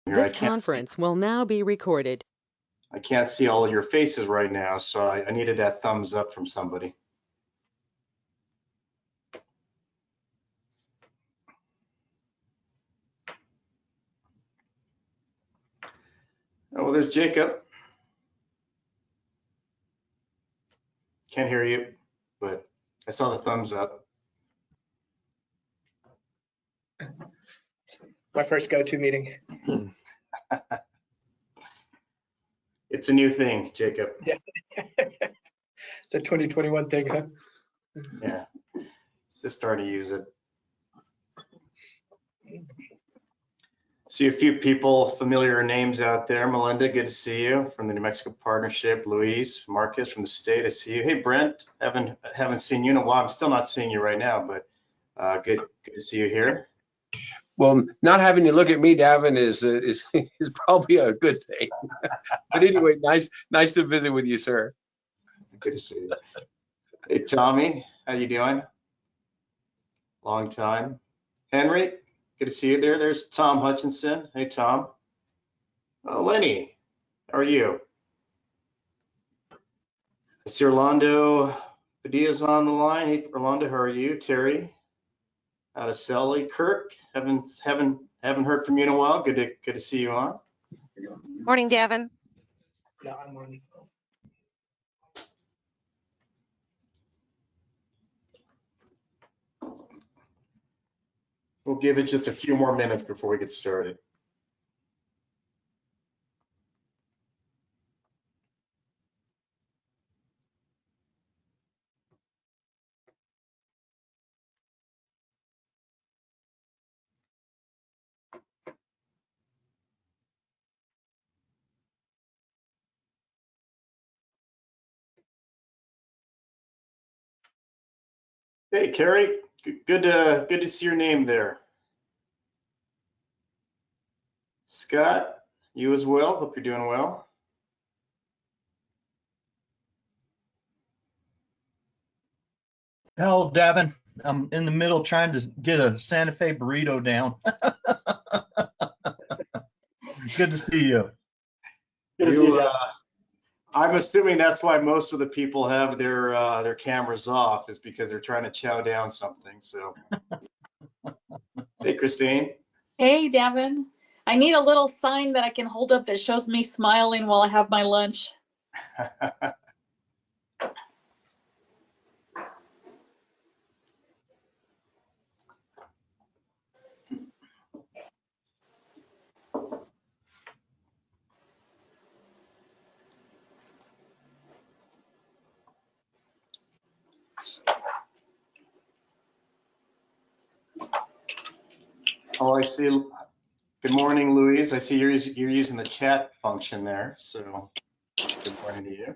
This conference will now be recorded. I can't see all of your faces right now, so I needed that thumbs up from somebody. Oh, there's Jacob. Can't hear you, but I saw the thumbs up. My first go-to meeting. It's a new thing, Jacob. Yeah. It's a 2021 thing, huh? Yeah, it's just starting to use it. See a few people, familiar names out there. Melinda, good to see you from the New Mexico Partnership. Luis, Marcus from the state, I see you. Hey, Brent, haven't seen you in a while. I'm still not seeing you right now, but good to see you here. Well, not having to look at me, Davin, is probably a good thing. But anyway, nice to visit with you, sir. Good to see you. Hey, Tommy, how you doing? Long time. Henry, good to see you there. There's Tom Hutchinson. Hey, Tom. Oh, Lenny, how are you? I see Orlando Padilla's on the line. Hey, Orlando, how are you? Terry, out of Selly. Kirk, haven't heard from you in a while. Good to see you on. Morning, Davin. No, I'm on. We'll give it just a few more minutes before we get started. Hey, Carrie, good to see your name there. Scott, you as well. Hope you're doing well. Hell, Davin, I'm in the middle trying to get a Santa Fe burrito down. Good to see you. Good to see you. I'm assuming that's why most of the people have their cameras off, is because they're trying to chow down something. So, hey, Christine. Hey, Davin. I need a little sign that I can hold up that shows me smiling while I have my lunch. Oh, I see. Good morning, Louise. I see you're using the chat function there. So, good morning to you.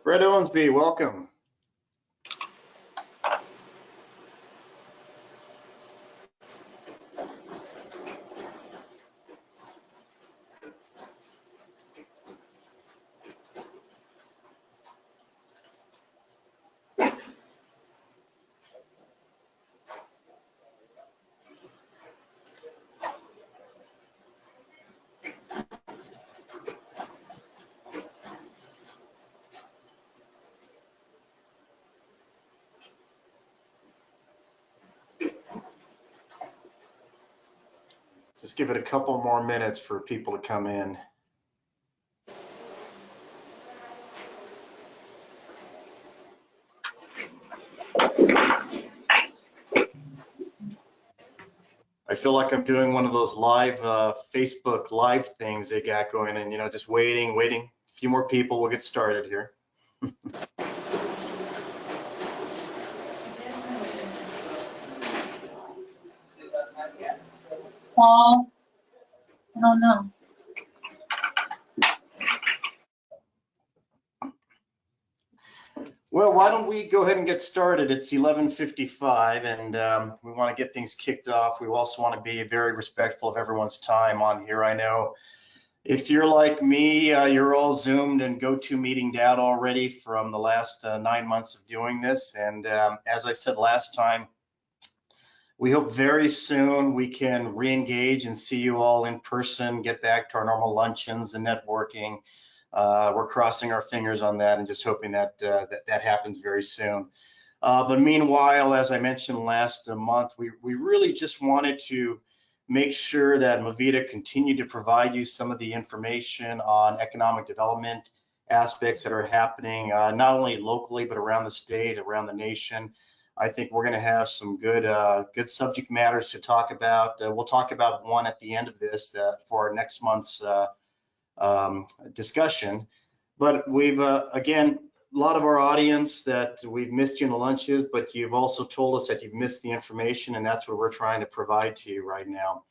Brett Owensby, welcome. Just give it a couple more minutes for people to come in. I feel like I'm doing one of those live Facebook live things they got going, and just waiting. A few more people, we'll get started here. Oh, I don't know. Well, why don't we go ahead and get started? It's 11:55, and we want to get things kicked off. We also want to be very respectful of everyone's time on here. I know if you're like me, you're all Zoomed and GoToMeetinged out already from the last 9 months of doing this. And as I said last time, We hope very soon we can re-engage and see you all in person, get back to our normal luncheons and networking. We're crossing our fingers on that and just hoping that that happens very soon. But meanwhile, as I mentioned last month, we really just wanted to make sure that MVEDA continued to provide you some of the information on economic development aspects that are happening, not only locally, but around the state, around the nation. I think we're going to have some good subject matters to talk about. We'll talk about one at the end of this for our next month's discussion. But we've, again, a lot of our audience that we've missed you in the lunches, but you've also told us that you've missed the information, and that's what we're trying to provide to you right now.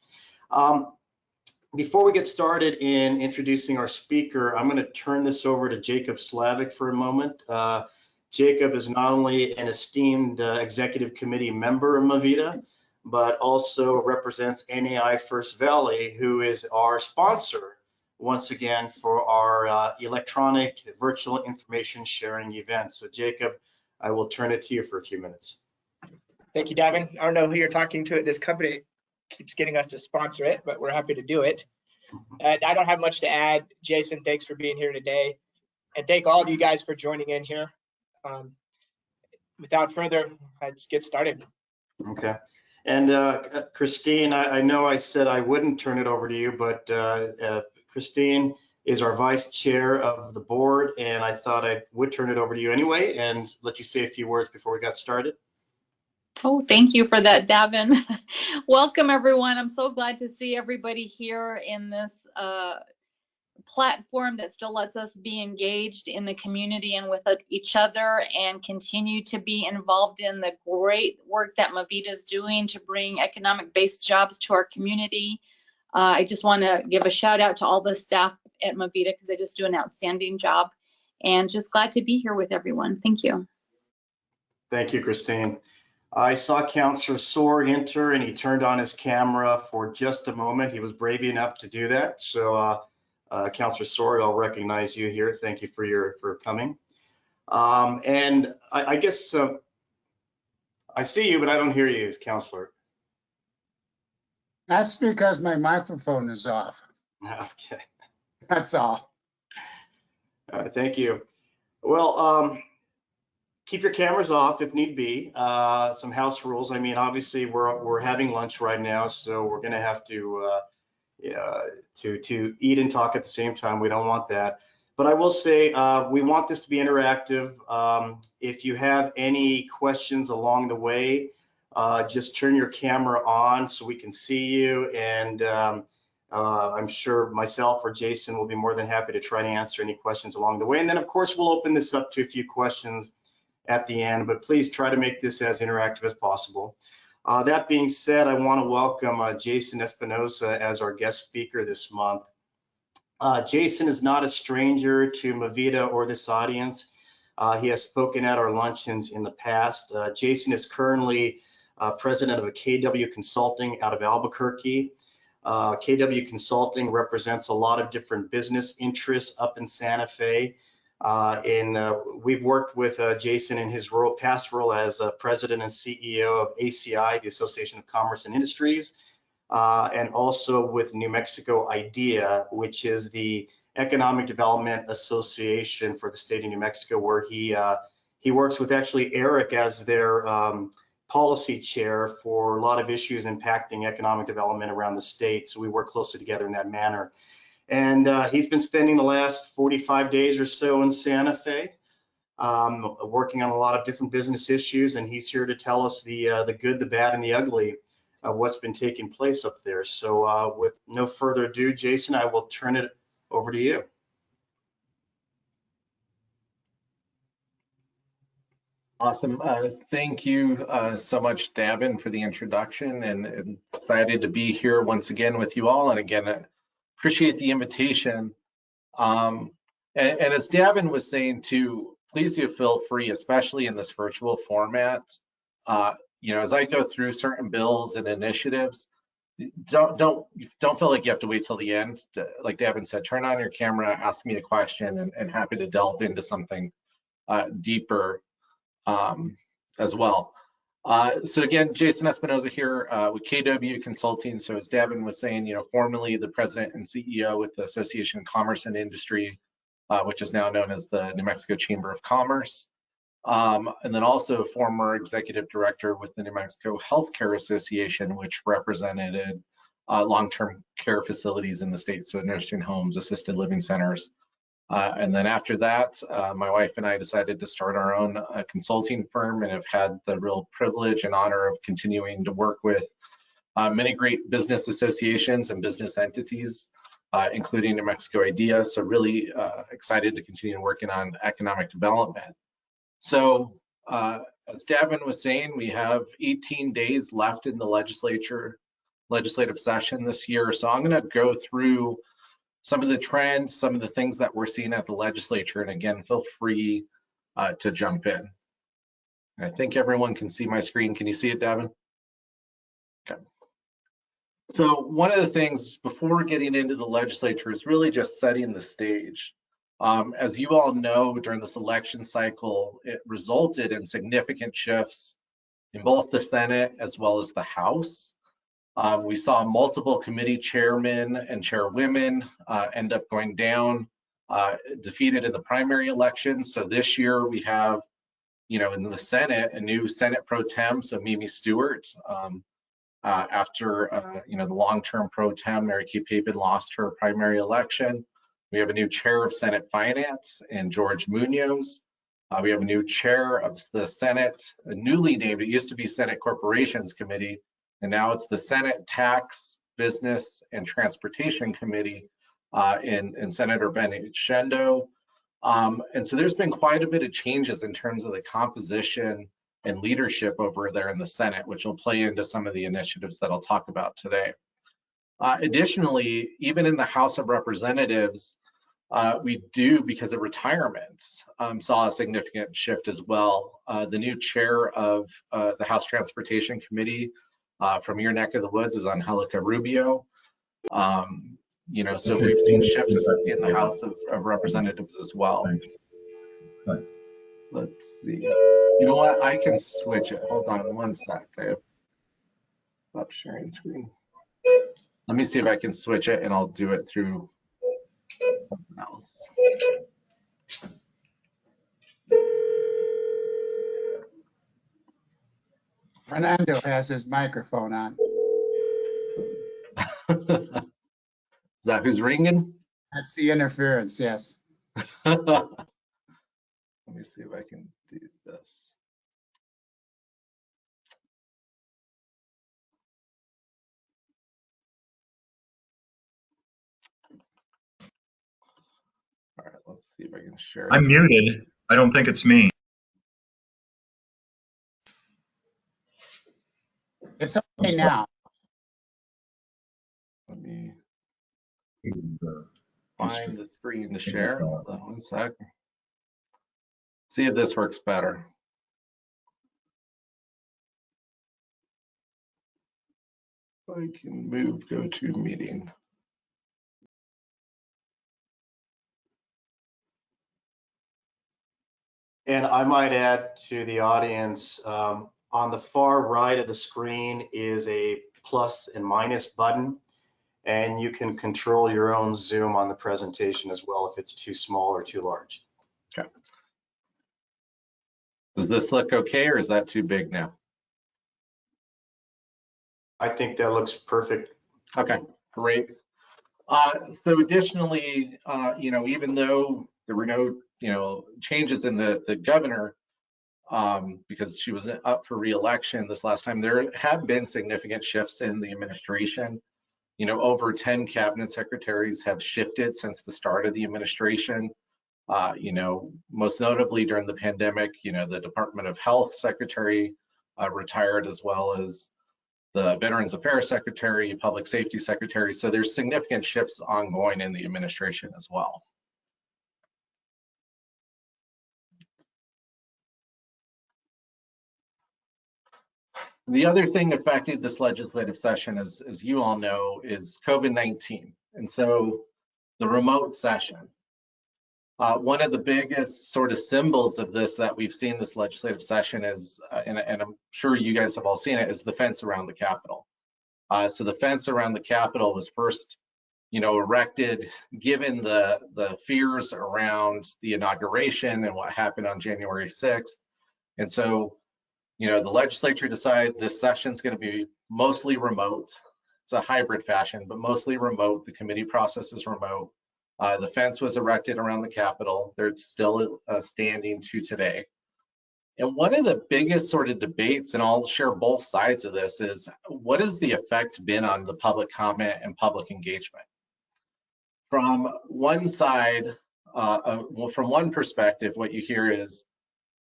Before we get started in introducing our speaker, I'm going to turn this over to Jacob Slavic for a moment. Jacob is not only an esteemed executive committee member of MVEDA, but also represents NAI First Valley, who is our sponsor once again for our electronic virtual information sharing event. So Jacob, I will turn it to you for a few minutes. Thank you, Davin. I don't know who you're talking to at this company. It keeps getting us to sponsor it, but we're happy to do it. And I don't have much to add. Jason, thanks for being here today. And thank all of you guys for joining in here. Without further, let's get started. Okay. And Christine, I know I said I wouldn't turn it over to you, but Christine is our vice chair of the board, and I thought I would turn it over to you anyway and let you say a few words before we got started. Oh, thank you for that, Davin. Welcome, everyone. I'm so glad to see everybody here in this platform that still lets us be engaged in the community and with each other and continue to be involved in the great work that MVEDA is doing to bring economic-based jobs to our community. I just want to give a shout out to all the staff at MVEDA because they just do an outstanding job, and just glad to be here with everyone. Thank you. Thank you, Christine. I saw Councillor Sorg enter and he turned on his camera for just a moment. He was brave enough to do that. So Councillor Sorg, I'll recognize you here. Thank you for coming. And I guess I see you, but I don't hear you, Councillor. That's because my microphone is off. Okay. That's all. Thank you. Well, keep your cameras off if need be. Some house rules. I mean, obviously we're having lunch right now, so we're going to have to eat and talk at the same time. We don't want that. But I will say we want this to be interactive. If you have any questions along the way, just turn your camera on so we can see you, and I'm sure myself or Jason will be more than happy to try to answer any questions along the way. And then, of course, we'll open this up to a few questions at the end, but please try to make this as interactive as possible. That being said, I want to welcome Jason Espinoza as our guest speaker this month. Jason is not a stranger to MVEDA or this audience. He has spoken at our luncheons in the past. Jason is currently president of a KW Consulting out of Albuquerque. KW Consulting represents a lot of different business interests up in Santa Fe. We've worked with Jason in his past role as president and CEO of ACI, the Association of Commerce and Industries, and also with New Mexico IDEA, which is the Economic Development Association for the state of New Mexico, where he works with actually Eric as their policy chair for a lot of issues impacting economic development around the state. So we work closely together in that manner. And he's been spending the last 45 days or so in Santa Fe, working on a lot of different business issues. And he's here to tell us the good, the bad, and the ugly of what's been taking place up there. So with no further ado, Jason, I will turn it over to you. Awesome. Thank you so much, Davin, for the introduction, and excited to be here once again with you all. And again, appreciate the invitation. And as Davin was saying too, please do feel free, especially in this virtual format. As I go through certain bills and initiatives, don't feel like you have to wait till the end. Like Davin said, turn on your camera, ask me a question, and happy to delve into something deeper as well. So again, Jason Espinoza here with KW Consulting. So as Davin was saying, formerly the president and CEO with the Association of Commerce and Industry, which is now known as the New Mexico Chamber of Commerce. And then also former executive director with the New Mexico Healthcare Association, which represented long-term care facilities in the state, so nursing homes, assisted living centers. And then after that, my wife and I decided to start our own consulting firm and have had the real privilege and honor of continuing to work with many great business associations and business entities, including New Mexico IDEA. So really excited to continue working on economic development. So as Davin was saying, we have 18 days left in the legislative session this year. So I'm going to go through some of the trends, some of the things that we're seeing at the legislature. And again, feel free to jump in. I think everyone can see my screen. Can you see it, Davin? Okay. So one of the things before getting into the legislature is really just setting the stage. As you all know, during this election cycle, it resulted in significant shifts in both the Senate as well as the House. We saw multiple committee chairmen and chairwomen end up going down, defeated in the primary elections. So this year we have, in the Senate, a new Senate pro tem, so Mimi Stewart, after, the long-term pro tem, Mary Kay Papin, lost her primary election. We have a new chair of Senate Finance in George Munoz. We have a new chair of the Senate, newly named, it used to be Senate Corporations Committee, and now it's the Senate Tax, Business, and Transportation Committee in Senator Ben Shendo. And so there's been quite a bit of changes in terms of the composition and leadership over there in the Senate, which will play into some of the initiatives that I'll talk about today. Additionally, even in the House of Representatives, we do, because of retirements, saw a significant shift as well. The new chair of the House Transportation Committee from your neck of the woods is Angelica Rubio. So we've seen shifts in the House of Representatives as well. Let's see. You know what? I can switch it. Hold on one sec, Dave. Stop sharing screen. Let me see if I can switch it, and I'll do it through something else. Fernando has his microphone on. Is that who's ringing? That's the interference, yes. Let me see if I can do this. All right, let's see if I can share it. I'm muted. I don't think it's me. It's okay now. Let me find the screen to share. Hold on one sec. See if this works better. I can move, go to meeting. And I might add to the audience, on the far right of the screen is a plus and minus button, and you can control your own zoom on the presentation as well if it's too small or too large. Okay. Does this look okay, or is that too big now? I think that looks perfect. Okay, great. So additionally, even though there were no, changes in the governor, because she was up for re-election this last time, there have been significant shifts in the administration. Over 10 cabinet secretaries have shifted since the start of the administration. Most notably during the pandemic, the Department of Health Secretary retired, as well as the Veterans Affairs Secretary, Public Safety Secretary. So there's significant shifts ongoing in the administration as well. The other thing affecting this legislative session, as you all know, is COVID-19. And so the remote session. One of the biggest sort of symbols of this that we've seen this legislative session is, and I'm sure you guys have all seen it, is the fence around the Capitol. So the fence around the Capitol was first, erected given the fears around the inauguration and what happened on January 6th. And so, the legislature decided this session is going to be mostly remote. It's a hybrid fashion, but mostly remote. The committee process is remote. The fence was erected around the Capitol. There's still standing to today. And one of the biggest sort of debates, and I'll share both sides of this, is what has the effect been on the public comment and public engagement? From one side, from one perspective, what you hear is,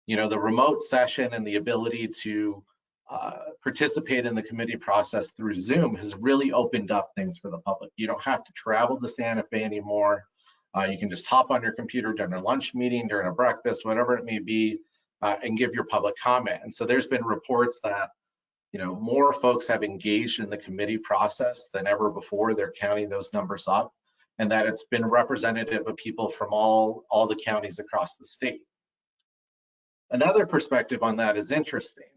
the remote session and the ability to participate in the committee process through Zoom has really opened up things for the public. You don't have to travel to Santa Fe anymore. You can just hop on your computer during a lunch meeting, during a breakfast, whatever it may be, and give your public comment. And so there's been reports that, more folks have engaged in the committee process than ever before. They're counting those numbers up, and that it's been representative of people from all the counties across the state. Another perspective on that is interesting,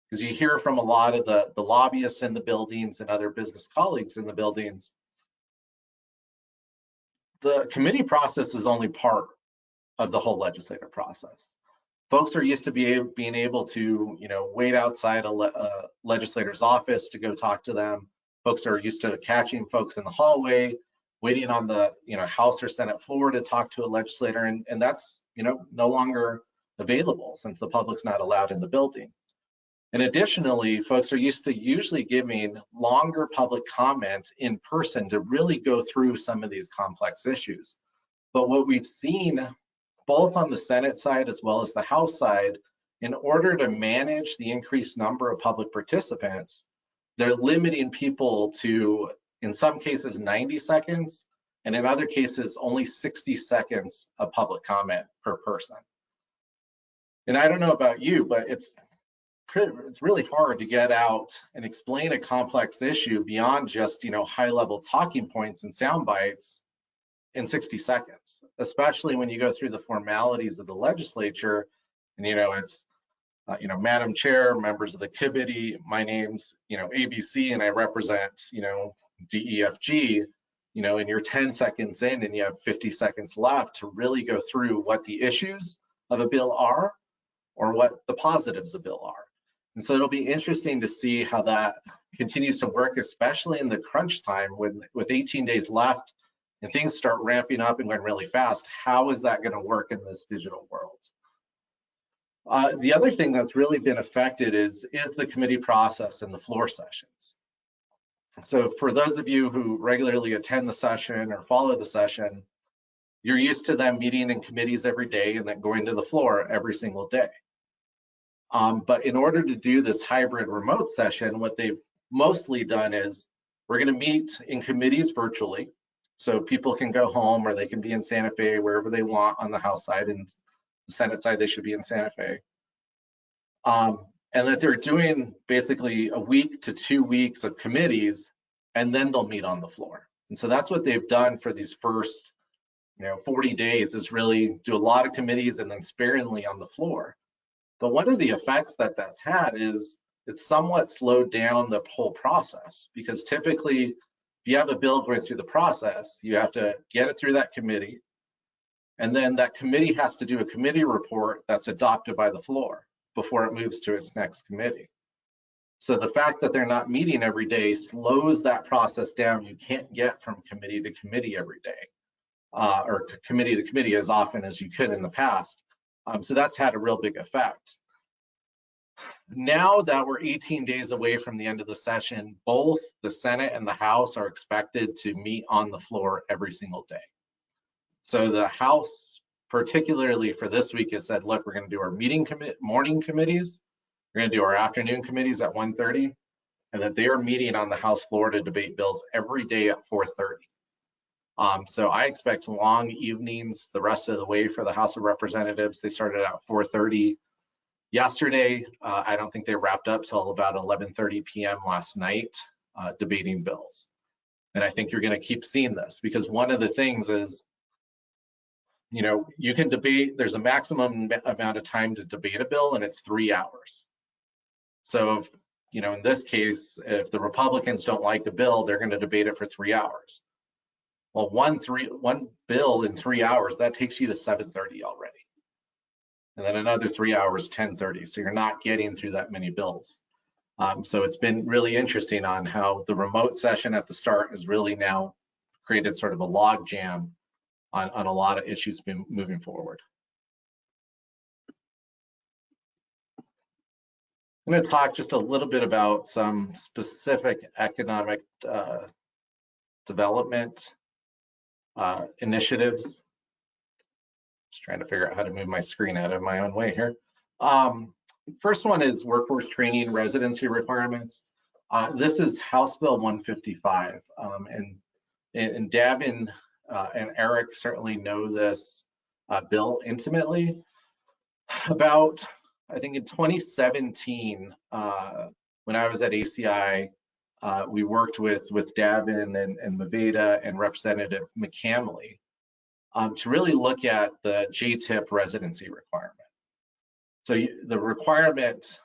because you hear from a lot of the lobbyists in the buildings and other business colleagues in the buildings. The committee process is only part of the whole legislative process. Folks are used to being able to, wait outside a legislator's office to go talk to them. Folks are used to catching folks in the hallway, waiting on the, House or Senate floor to talk to a legislator, and that's, no longer available since the public's not allowed in the building. And additionally, folks are used to usually giving longer public comments in person to really go through some of these complex issues. But what we've seen both on the Senate side as well as the House side, in order to manage the increased number of public participants, they're limiting people to, in some cases, 90 seconds, and in other cases, only 60 seconds of public comment per person. And I don't know about you, but it's really hard to get out and explain a complex issue beyond just, high-level talking points and sound bites in 60 seconds, especially when you go through the formalities of the legislature. And, it's, Madam Chair, members of the committee, my name's, ABC, and I represent, DEFG, and you're 10 seconds in and you have 50 seconds left to really go through what the issues of a bill are or what the positives of a bill are. And so it'll be interesting to see how that continues to work, especially in the crunch time with 18 days left and things start ramping up and going really fast. How is that going to work in this digital world? The other thing that's really been affected is the committee process and the floor sessions. So for those of you who regularly attend the session or follow the session, you're used to them meeting in committees every day and then going to the floor every single day. But in order to do this hybrid remote session, what they've mostly done is we're going to meet in committees virtually. So people can go home or they can be in Santa Fe, wherever they want on the House side, and the Senate side, they should be in Santa Fe. And that they're doing basically a week to 2 weeks of committees, and then they'll meet on the floor. And so that's what they've done for these first 40 days, is really do a lot of committees and then sparingly on the floor. But one of the effects that that's had is it's somewhat slowed down the whole process, because typically if you have a bill going through the process, you have to get it through that committee, and then that committee has to do a committee report that's adopted by the floor before it moves to its next committee. So the fact that they're not meeting every day slows that process down. You can't get from committee to committee every day, or committee to committee as often as you could in the past. So that's had a real big effect. Now that we're 18 days away from the end of the session, both the Senate and the House are expected to meet on the floor every single day. So the House, particularly for this week, has said, look, we're going to do our morning committees, we're going to do our afternoon committees at 1:30, and that they are meeting on the House floor to debate bills every day at 4:30. So I expect long evenings the rest of the way for the House of Representatives. They started at 4:30 yesterday. I don't think they wrapped up till about 11:30 p.m. last night debating bills. And I think you're going to keep seeing this, because one of the things is You know, you can debate, there's a maximum amount of time to debate a bill, and it's 3 hours. So, if, you know, in this case, if the Republicans don't like the bill, they're going to debate it for 3 hours. Well, one bill in 3 hours, that takes you to 7:30 already. And then another 3 hours, 10:30. So you're not getting through that many bills. So it's been really interesting on how the remote session at the start has really now created sort of a log jam on a lot of issues moving forward. I'm going to talk just a little bit about some specific economic development initiatives. Just trying to figure out how to move my screen out of my own way here. First one is workforce training residency requirements. This is House Bill 155, and Davin and Eric certainly know this bill intimately. About, I think in 2017, when I was at ACI, we worked with Davin and MVEDA and Representative McCamley to really look at the JTIP residency requirement. So the requirement,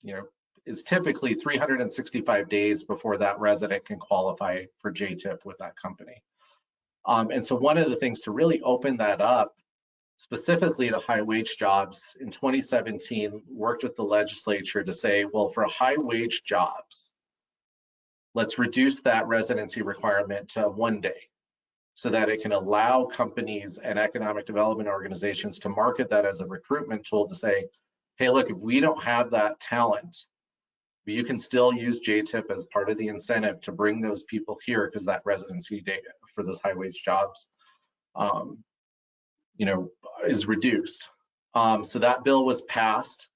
you know, is typically 365 days before that resident can qualify for JTIP with that company. And so one of the things to really open that up, specifically to high wage jobs, in 2017, worked with the legislature to say, well, for high wage jobs, let's reduce that residency requirement to 1 day so that it can allow companies and economic development organizations to market that as a recruitment tool to say, hey, look, if we don't have that talent, you can still use JTIP as part of the incentive to bring those people here because that residency day for those high wage jobs, you know, is reduced. So that bill was passed.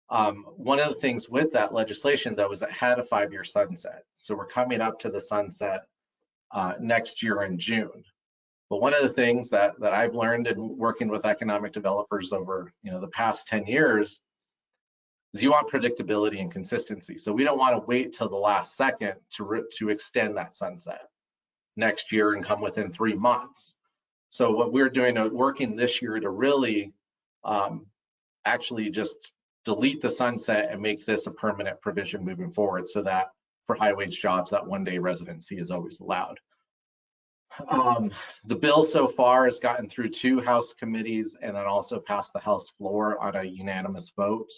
One of the things with that legislation, though, is it had a 5-year sunset. So we're coming up to the sunset next year in June. But one of the things that I've learned in working with economic developers over, you know, the past 10 years is you want predictability and consistency. So we don't want to wait till the last second to extend that sunset next year and come within 3 months. So what we're doing, working this year to really actually just delete the sunset and make this a permanent provision moving forward so that for high wage jobs, that 1 day residency is always allowed. The bill so far has gotten through 2 House committees and then also passed the House floor on a unanimous vote.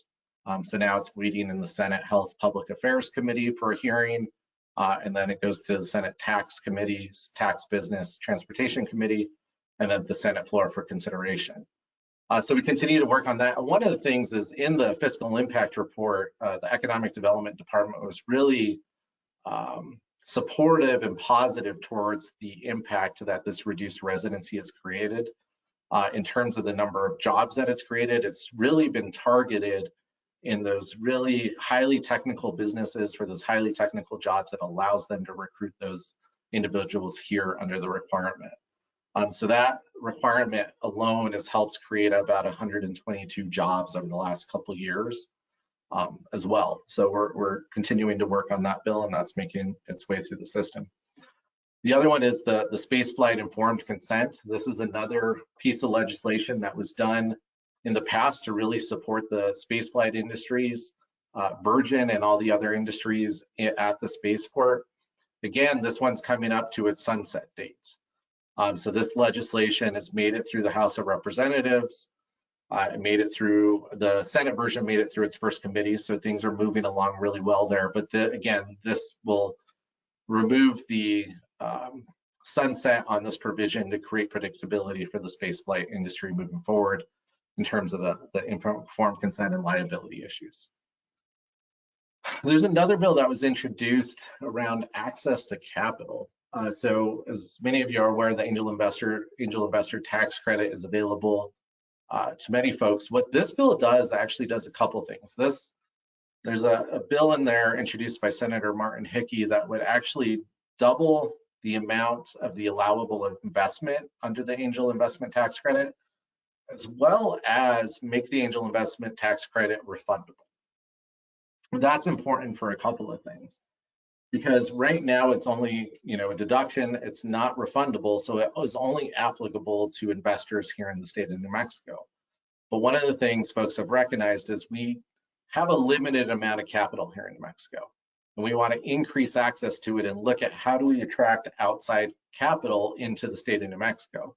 So now it's waiting in the Senate Health Public Affairs Committee for a hearing, and then it goes to the Senate Tax Committees, Tax Business Transportation Committee, and then the Senate floor for consideration. So we continue to work on that. And one of the things is in the fiscal impact report, the Economic Development Department was really supportive and positive towards the impact that this reduced residency has created. In terms of the number of jobs that it's created, it's really been targeted in those really highly technical businesses for those highly technical jobs that allows them to recruit those individuals here under the requirement. So that requirement alone has helped create about 122 jobs over the last couple of years as well. So we're continuing to work on that bill, and that's making its way through the system. The other one is the spaceflight informed consent. This is another piece of legislation that was done in the past to really support the spaceflight industries, Virgin and all the other industries at the spaceport. Again, this one's coming up to its sunset date. So this legislation has made it through the House of Representatives. It made it through, the Senate version made it through its first committee, so things are moving along really well there. But again, this will remove the sunset on this provision to create predictability for the spaceflight industry moving forward in terms of the informed consent and liability issues. There's another bill that was introduced around access to capital. So as many of you are aware, the angel investor tax credit is available to many folks. What this bill does actually does a couple things. There's a bill in there introduced by Senator Martin Hickey that would actually double the amount of the allowable investment under the angel investment tax credit, as well as make the angel investment tax credit refundable. That's important for a couple of things. because right now it's only, a deduction, it's not refundable, so it is only applicable to investors here in the state of New Mexico. But one of the things folks have recognized is we have a limited amount of capital here in New Mexico, and we want to increase access to it and look at how do we attract outside capital into the state of New Mexico.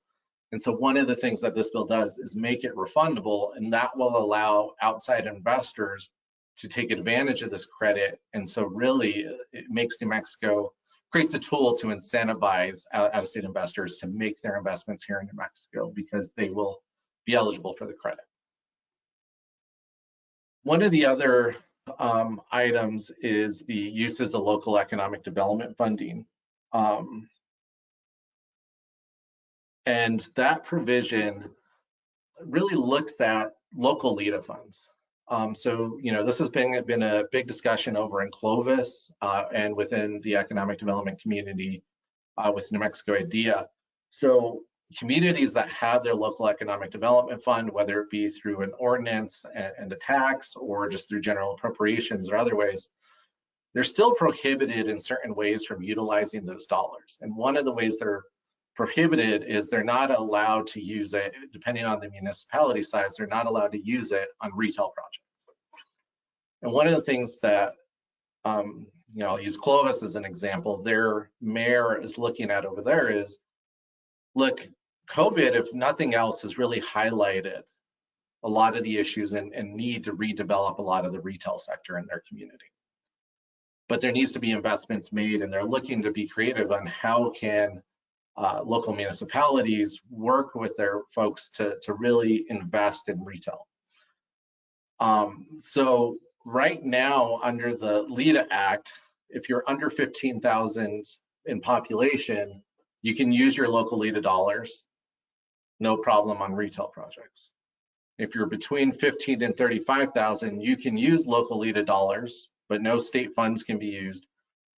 And so one of the things that this bill does is make it refundable, and that will allow outside investors to take advantage of this credit. And so really it makes New Mexico, creates a tool to incentivize out-of-state investors to make their investments here in New Mexico because they will be eligible for the credit. One of the other items is the uses of local economic development funding. And that provision really looks at local LEDA funds. So, this has been a big discussion over in Clovis and within the economic development community with New Mexico IDEA. So communities that have their local economic development fund, whether it be through an ordinance and a tax or just through general appropriations or other ways, they're still prohibited in certain ways from utilizing those dollars. And one of the ways they're prohibited is they're not allowed to use it, depending on the municipality size, they're not allowed to use it on retail projects. And one of the things that, I'll use Clovis as an example, their mayor is looking at over there is, look, COVID, if nothing else, has really highlighted a lot of the issues and need to redevelop a lot of the retail sector in their community. But there needs to be investments made, and they're looking to be creative on how can local municipalities work with their folks to really invest in retail. So right now, under the LEDA Act, if you're under 15,000 in population, you can use your local LEDA dollars, no problem on retail projects. If you're between 15 and 35,000, you can use local LEDA dollars, but no state funds can be used,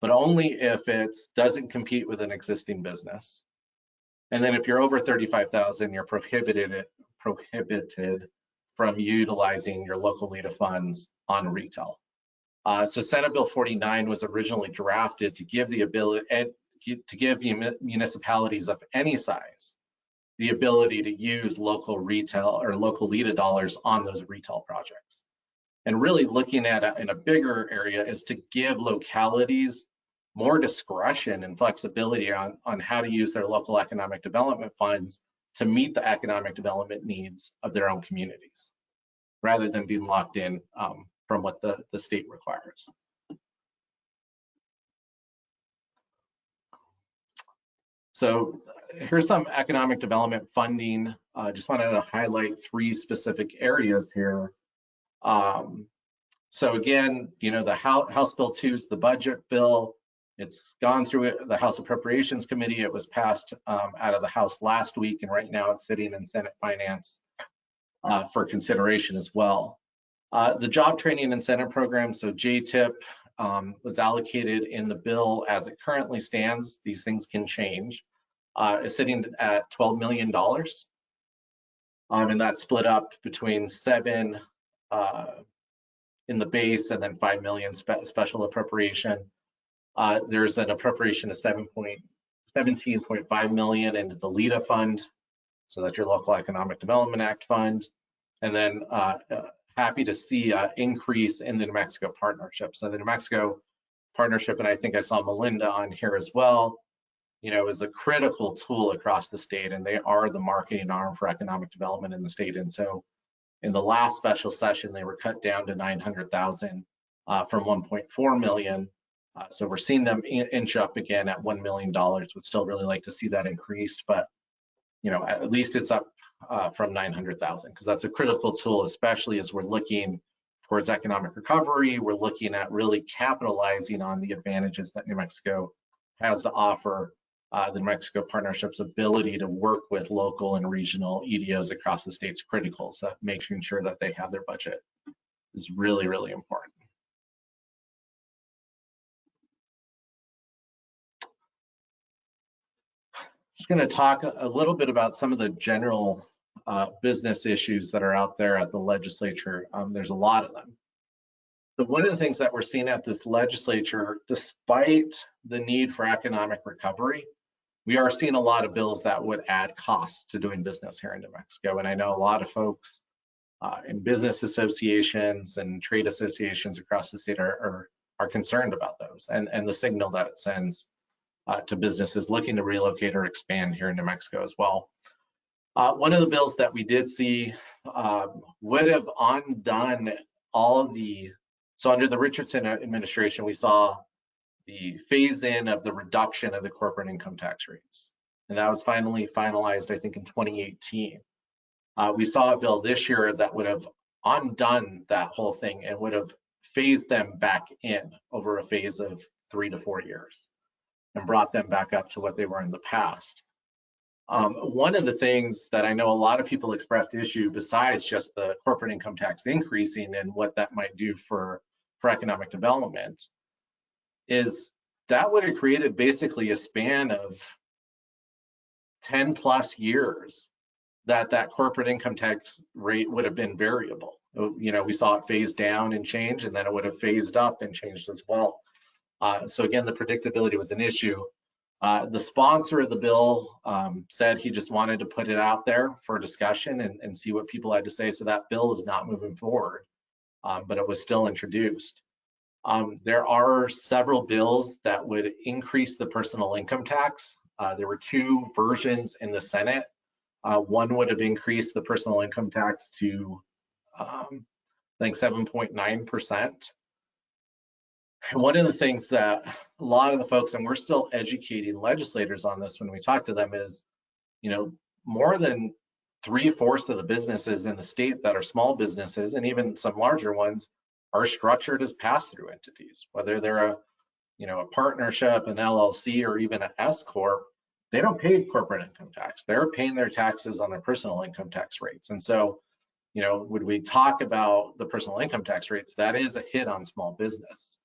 but only if it doesn't compete with an existing business. And then if you're over 35,000, you're prohibited from utilizing your local LEDA funds on retail. So Senate Bill 49 was originally drafted to give the ability to give municipalities of any size the ability to use local retail or local LEDA dollars on those retail projects. And really looking at it in a bigger area is to give localities more discretion and flexibility on how to use their local economic development funds to meet the economic development needs of their own communities, rather than being locked in from what the state requires. So here's some economic development funding. Just wanted to highlight 3 specific areas here. So again, the House Bill 2 is the budget bill. It's gone through the House Appropriations Committee. It was passed out of the House last week, and right now it's sitting in Senate Finance for consideration as well. The Job Training Incentive Program, so JTIP, was allocated in the bill as it currently stands. These things can change. Is sitting at $12 million. And that's split up between 7 in the base and then 5 million special appropriation. There's an appropriation of 17.5 million into the LEDA fund, so that's your Local Economic Development Act fund. And then happy to see an increase in the New Mexico partnership. So the New Mexico partnership, and I think I saw Melinda on here as well, is a critical tool across the state, and they are the marketing arm for economic development in the state. And so in the last special session, they were cut down to 900,000 from 1.4 million. So we're seeing them inch up again at $1 million. Would still really like to see that increased, but at least it's up from 900,000, because that's a critical tool, especially as we're looking towards economic recovery. We're looking at really capitalizing on the advantages that New Mexico has to offer. The New Mexico Partnership's ability to work with local and regional EDOs across the state's critical. So making sure that they have their budget is really, really important. Just going to talk a little bit about some of the general business issues that are out there at the legislature. There's a lot of them. So one of the things that we're seeing at this legislature, despite the need for economic recovery, we are seeing a lot of bills that would add costs to doing business here in New Mexico. And I know a lot of folks in business associations and trade associations across the state are concerned about those and the signal that it sends to businesses looking to relocate or expand here in New Mexico as well. One of the bills that we did see would have undone all of so under the Richardson administration, we saw the phase in of the reduction of the corporate income tax rates. And that was finally finalized, I think, in 2018. We saw a bill this year that would have undone that whole thing and would have phased them back in over a phase of 3 to 4 years and brought them back up to what they were in the past. One of the things that I know a lot of people expressed issue, besides just the corporate income tax increasing and what that might do for economic development, is that would have created basically a span of 10 plus years that corporate income tax rate would have been variable. You know, we saw it phase down and change, and then it would have phased up and changed as well. So again, the predictability was an issue. The sponsor of the bill said he just wanted to put it out there for discussion and see what people had to say. So that bill is not moving forward, but it was still introduced. There are several bills that would increase the personal income tax. There were 2 versions in the Senate. One would have increased the personal income tax to, I think, 7.9%. And one of the things that a lot of the folks, and we're still educating legislators on this when we talk to them, is, you know, more than 3/4 of the businesses in the state that are small businesses, and even some larger ones, are structured as pass-through entities. Whether they're a partnership, an LLC, or even an S corp, they don't pay corporate income tax. They're paying their taxes on their personal income tax rates. And so, you know, when we talk about the personal income tax rates, that is a hit on small business.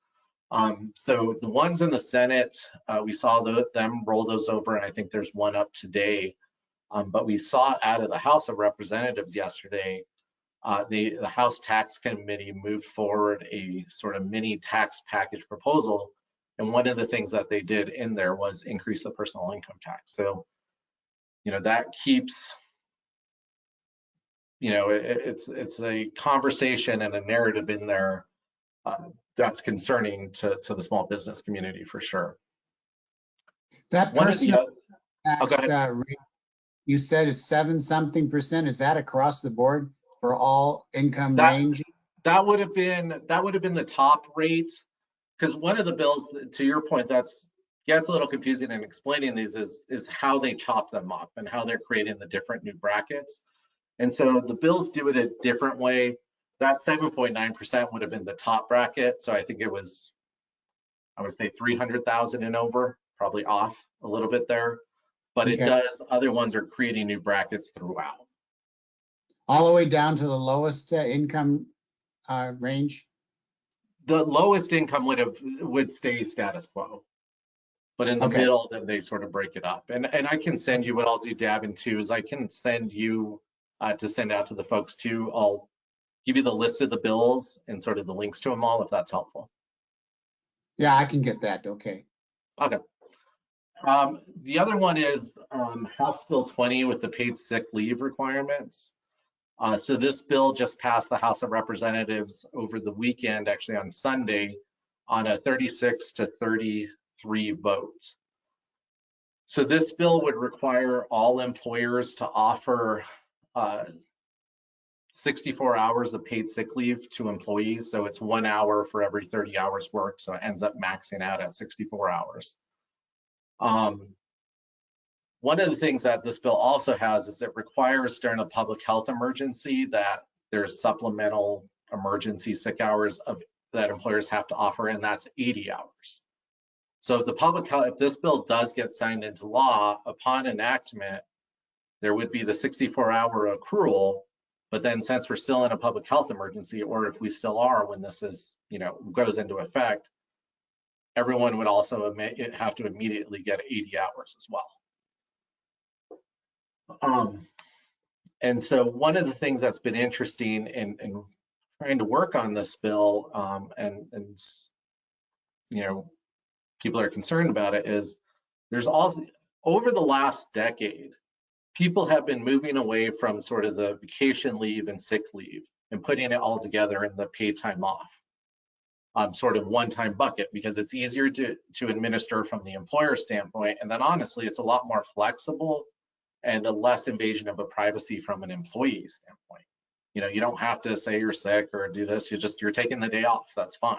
So the ones in the Senate, we saw them roll those over, and I think there's one up today. But we saw out of the House of Representatives yesterday, the House Tax Committee moved forward a sort of mini tax package proposal. And one of the things that they did in there was increase the personal income tax. So, you know, that keeps, you know, it's a conversation and a narrative in there that's concerning to the small business community for sure. That One personal of the, tax rate you said is 7-something%. Is that across the board for all income range? That would have been the top rate. Because one of the bills, to your point, gets a little confusing in explaining these is how they chop them up and how they're creating the different new brackets. And so the bills do it a different way. That 7.9% would have been the top bracket. So I think it was, I would say 300,000 and over, probably off a little bit there. But okay. It does, other ones are creating new brackets throughout. All the way down to the lowest income range? The lowest income would stay status quo, but in the middle, then they sort of break it up. And I can send you, what I'll do, Davin, too, is I can send you to send out to the folks too. I'll give you the list of the bills and sort of the links to them all, if that's helpful. Yeah, I can get that. Okay. Okay. The other one is House Bill 20 with the paid sick leave requirements. So this bill just passed the House of Representatives over the weekend, actually on Sunday, on a 36 to 33 vote. So this bill would require all employers to offer 64 hours of paid sick leave to employees. So it's 1 hour for every 30 hours worked. So it ends up maxing out at 64 hours. One of the things that this bill also has is it requires during a public health emergency that there's supplemental emergency sick hours that employers have to offer, and that's 80 hours. So if this bill does get signed into law, upon enactment, there would be the 64-hour accrual, but then since we're still in a public health emergency, or if we still are when this is, goes into effect, everyone would also have to immediately get 80 hours as well. And so one of the things that's been interesting, and trying to work on this bill, and you know, people are concerned about it, is there's also, over the last decade, people have been moving away from sort of the vacation leave and sick leave and putting it all together in the paid time off, sort of one-time bucket, because it's easier to administer from the employer standpoint. And then honestly, it's a lot more flexible and a less invasion of privacy from an employee standpoint. You know, you don't have to say you're sick or do this, you're taking the day off, that's fine.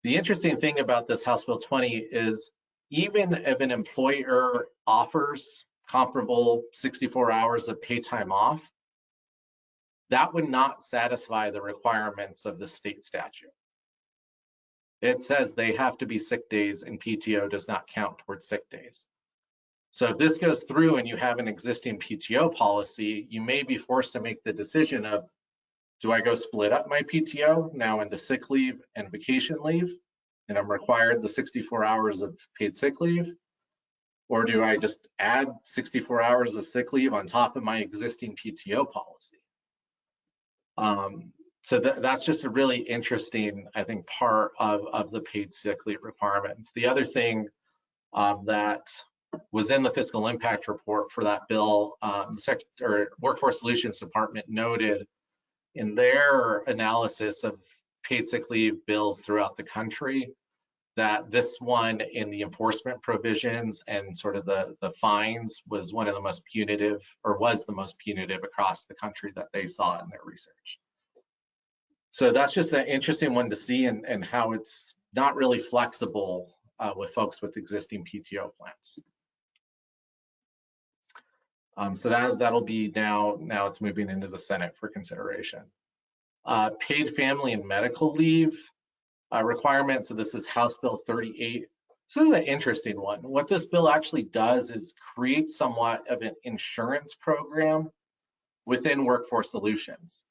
The interesting thing about this House Bill 20 is, even if an employer offers comparable 64 hours of paid time off, that would not satisfy the requirements of the state statute. It says they have to be sick days, and PTO does not count towards sick days. So if this goes through and you have an existing PTO policy, you may be forced to make the decision of, do I go split up my PTO now into sick leave and vacation leave, and I'm required the 64 hours of paid sick leave? Or do I just add 64 hours of sick leave on top of my existing PTO policy? So that's just a really interesting, I think, part of the paid sick leave requirements. The other thing that was in the fiscal impact report for that bill, the Workforce Solutions Department noted in their analysis of paid sick leave bills throughout the country that this one in the enforcement provisions and sort of the fines was one of the most punitive, or was the most punitive across the country that they saw in their research. So that's just an interesting one to see, and how it's not really flexible with folks with existing PTO plans. So that'll be now it's moving into the Senate for consideration. Paid family and medical leave requirements. So this is House Bill 38. This is an interesting one. What this bill actually does is create somewhat of an insurance program within Workforce Solutions,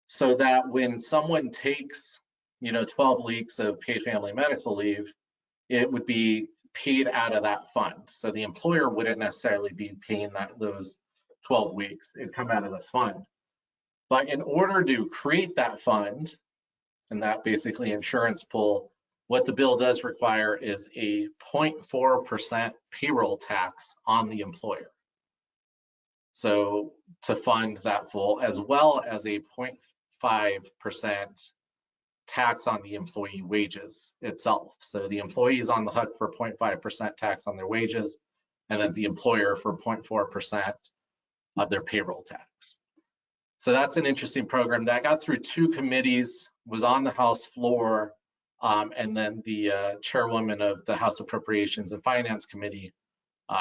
so that when someone takes, 12 weeks of paid family medical leave, it would be paid out of that fund. So the employer wouldn't necessarily be paying those 12 weeks. It'd come out of this fund. But in order to create that fund, and that basically insurance pool, what the bill does require is a 0.4% payroll tax on the employer. So to fund that full, as well as a 0.5% tax on the employee wages itself. So the employee is on the hook for 0.5% tax on their wages, and then the employer for 0.4% of their payroll tax. So that's an interesting program that got through 2 committees, was on the House floor, and then the chairwoman of the House Appropriations and Finance Committee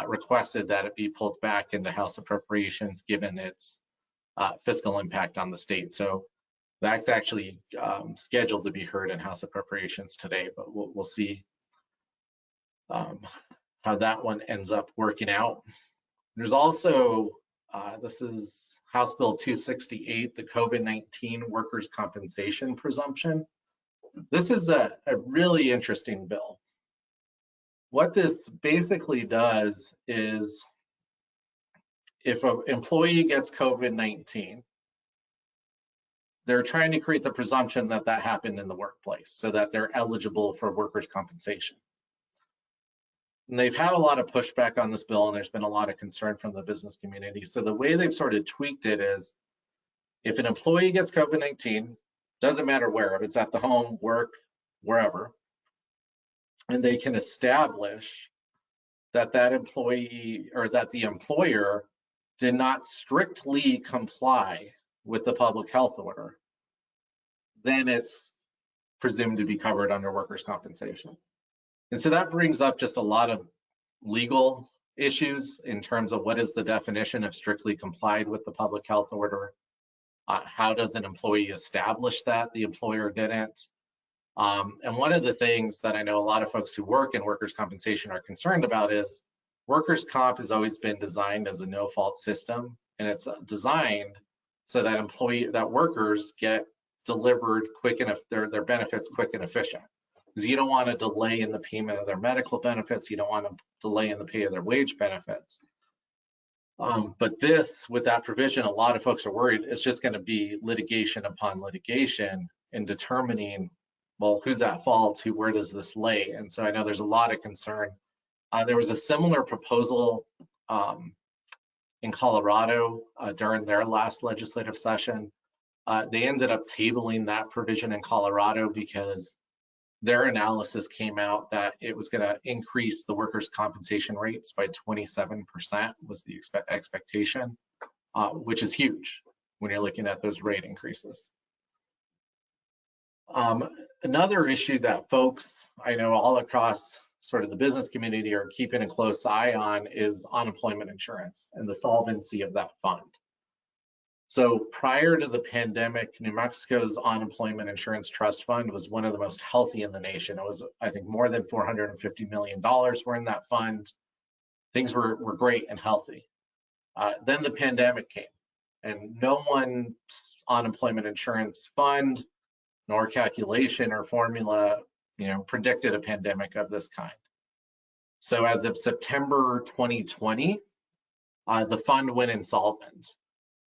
requested that it be pulled back into House Appropriations given its fiscal impact on the state. So that's actually scheduled to be heard in House Appropriations today, but we'll see how that one ends up working out. There's also, this is House Bill 268, the COVID-19 workers' compensation presumption. This is a really interesting bill. What this basically does is, if an employee gets COVID-19, they're trying to create the presumption that that happened in the workplace so that they're eligible for workers' compensation. And they've had a lot of pushback on this bill, and there's been a lot of concern from the business community. So the way they've sort of tweaked it is, if an employee gets COVID-19, doesn't matter where, if it's at the home, work, wherever, and they can establish that that employee or that the employer did not strictly comply with the public health order, then it's presumed to be covered under workers' compensation. And so that brings up just a lot of legal issues in terms of what is the definition of strictly complied with the public health order. How does an employee establish that the employer didn't? And one of the things that I know a lot of folks who work in workers' compensation are concerned about is workers' comp has always been designed as a no-fault system, and it's designed so that workers get delivered quick and their benefits quick and efficient. Because you don't want to delay in the payment of their medical benefits, you don't want to delay in the pay of their wage benefits. But this, with that provision, a lot of folks are worried it's just going to be litigation upon litigation in determining, well, who's at fault, where does this lay? And so I know there's a lot of concern. There was a similar proposal in Colorado during their last legislative session. They ended up tabling that provision in Colorado because their analysis came out that it was going to increase the workers' compensation rates by 27% was the expectation, which is huge when you're looking at those rate increases. Another issue that folks I know all across sort of the business community are keeping a close eye on is unemployment insurance and the solvency of that fund. So prior to the pandemic, New Mexico's unemployment insurance trust fund was one of the most healthy in the nation. It was, I think, more than $450 million were in that fund. Things were great and healthy. Then the pandemic came, and no one's unemployment insurance fund, nor calculation or formula, predicted a pandemic of this kind. So as of September 2020, the fund went insolvent.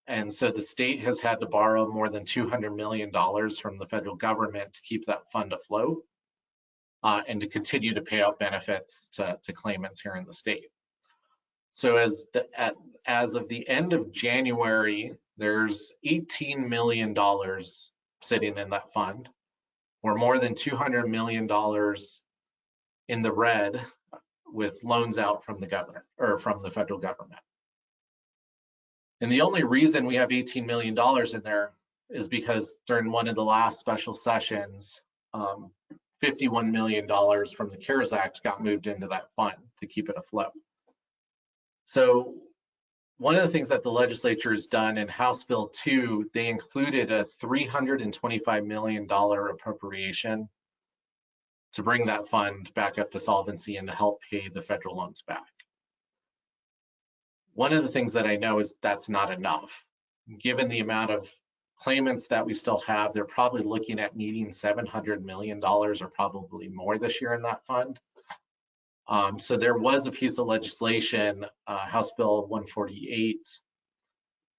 And so the state has had to borrow more than $200 million from the federal government to keep that fund afloat and to continue to pay out benefits to claimants here in the state. So as of the end of January, there's $18 million sitting in that fund, or more than $200 million in the red with loans out from the governor or from the federal government. And the only reason we have $18 million in there is because during one of the last special sessions, $51 million from the CARES Act got moved into that fund to keep it afloat. So one of the things that the legislature has done in House Bill 2, they included a $325 million appropriation to bring that fund back up to solvency and to help pay the federal loans back. One of the things that I know is that's not enough. Given the amount of claimants that we still have, they're probably looking at needing $700 million or probably more this year in that fund. So there was a piece of legislation, House Bill 148,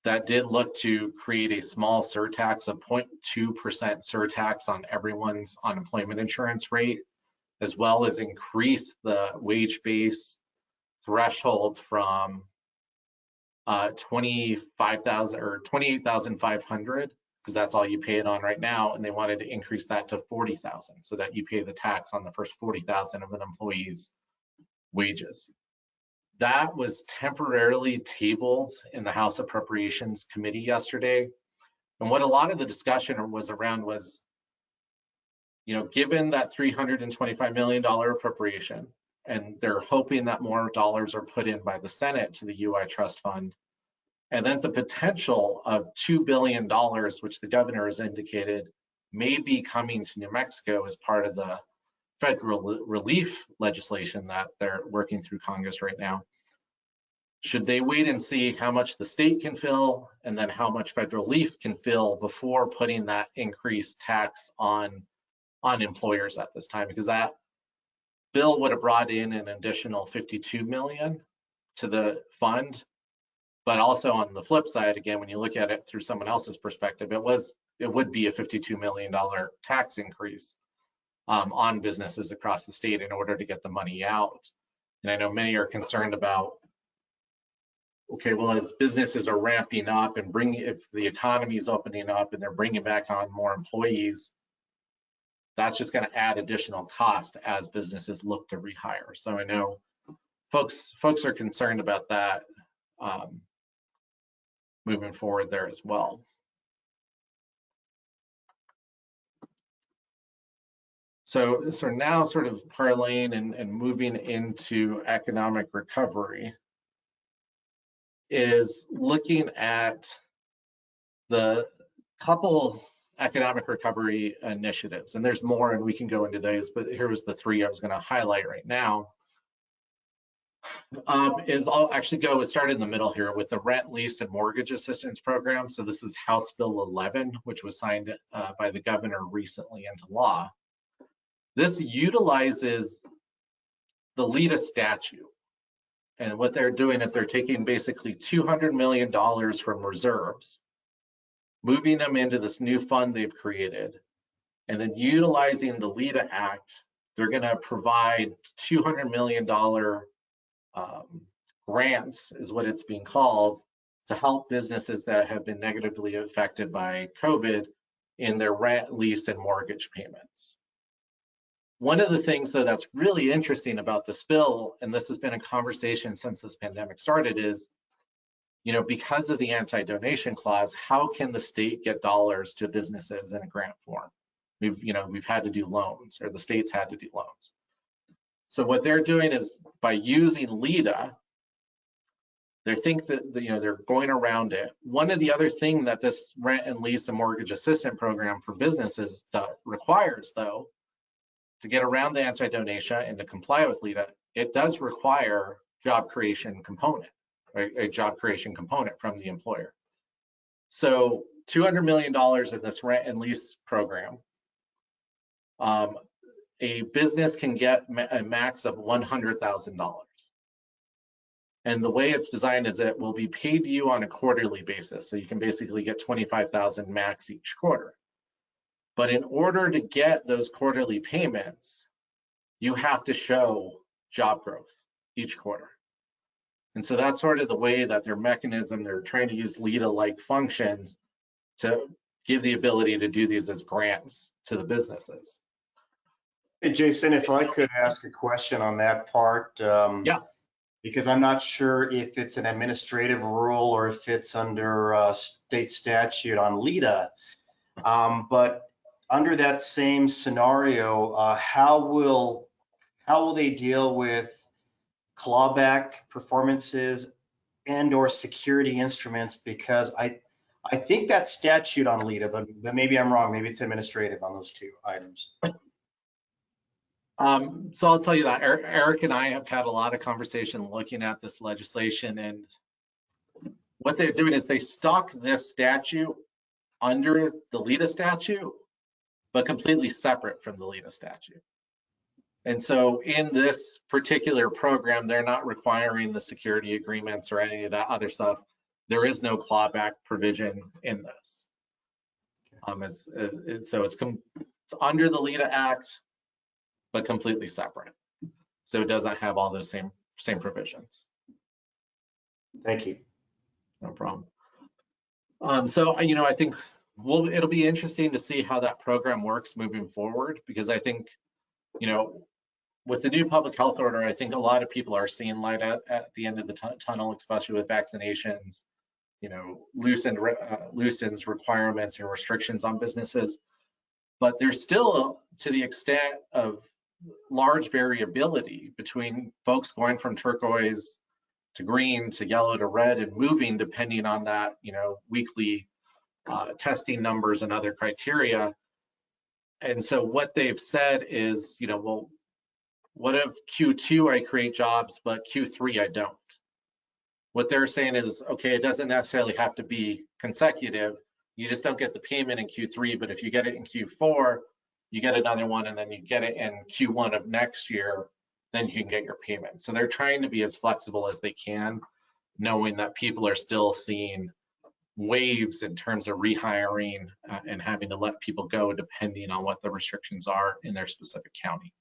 that did look to create a small surtax, a 0.2% surtax on everyone's unemployment insurance rate, as well as increase the wage base threshold from 25,000 or 28,500, because that's all you pay it on right now, and they wanted to increase that to 40,000 so that you pay the tax on the first 40,000 of an employee's wages. That was temporarily tabled in the House Appropriations Committee yesterday. And what a lot of the discussion was around was, given that $325 million appropriation, and they're hoping that more dollars are put in by the Senate to the UI Trust Fund, and then the potential of $2 billion, which the governor has indicated may be coming to New Mexico as part of the federal relief legislation that they're working through Congress right now. Should they wait and see how much the state can fill and then how much federal relief can fill before putting that increased tax on employers at this time? Because that bill would have brought in an additional $52 million to the fund. But also on the flip side, again, when you look at it through someone else's perspective, it would be a $52 million tax increase on businesses across the state in order to get the money out. And I know many are concerned about, okay, well, as businesses are ramping up and if the economy is opening up and they're bringing back on more employees, that's just going to add additional cost as businesses look to rehire. So I know folks are concerned about that moving forward there as well. So now sort of parlaying and moving into economic recovery is looking at the couple economic recovery initiatives, and there's more and we can go into those, but here was the three I was going to highlight right now. It started in the middle here with the rent, lease, and mortgage assistance program. So this is House Bill 11, which was signed by the governor recently into law. This utilizes the LEDA statute. And what they're doing is they're taking basically $200 million from reserves, moving them into this new fund they've created, and then utilizing the LEDA Act, they're going to provide $200 million grants, is what it's being called, to help businesses that have been negatively affected by COVID in their rent, lease, and mortgage payments. One of the things, though, that's really interesting about this bill, and this has been a conversation since this pandemic started, is, you know, because of the anti-donation clause, how can the state get dollars to businesses in a grant form? We've had to do loans, or the state's had to do loans. So what they're doing is, by using LEDA, they think that they're going around it. One of the other thing that this rent and lease and mortgage assistance program for businesses requires, though, to get around the anti-donation and to comply with LEDA, it does require job creation component, right? A job creation component from the employer. So $200 million in this rent and lease program, a business can get a max of $100,000. And the way it's designed is it will be paid to you on a quarterly basis. So you can basically get $25,000 max each quarter. But in order to get those quarterly payments, you have to show job growth each quarter. And so that's sort of the way that their mechanism, they're trying to use LEDA-like functions to give the ability to do these as grants to the businesses. Hey, Jason, if I could ask a question on that part. Yeah. Because I'm not sure if it's an administrative rule or if it's under state statute on LEDA. But under that same scenario, how will they deal with clawback performances and or security instruments? Because I think that's statute on LEDA, but maybe I'm wrong. Maybe it's administrative on those two items. So I'll tell you that Eric and I have had a lot of conversation looking at this legislation, and what they're doing is they stuck this statute under the LEDA statute, but completely separate from the LEDA statute. And so in this particular program, they're not requiring the security agreements or any of that other stuff. There is no clawback provision in this. So it's under the LEDA Act, but completely separate. So it doesn't have all those same provisions. Thank you. No problem. So, I think it'll be interesting to see how that program works moving forward, because I think, with the new public health order, I think a lot of people are seeing light at the end of the tunnel, especially with vaccinations, loosens requirements and restrictions on businesses. But there's still, to the extent of large variability between folks going from turquoise to green to yellow to red and moving depending on that, weekly testing numbers and other criteria. And so what they've said is, well, what if Q2 I create jobs, but Q3 I don't? What they're saying is, okay, it doesn't necessarily have to be consecutive. You just don't get the payment in Q3, but if you get it in Q4, you get another one, and then you get it in Q1 of next year, then you can get your payment. So they're trying to be as flexible as they can, knowing that people are still seeing waves in terms of rehiring and having to let people go depending on what the restrictions are in their specific county.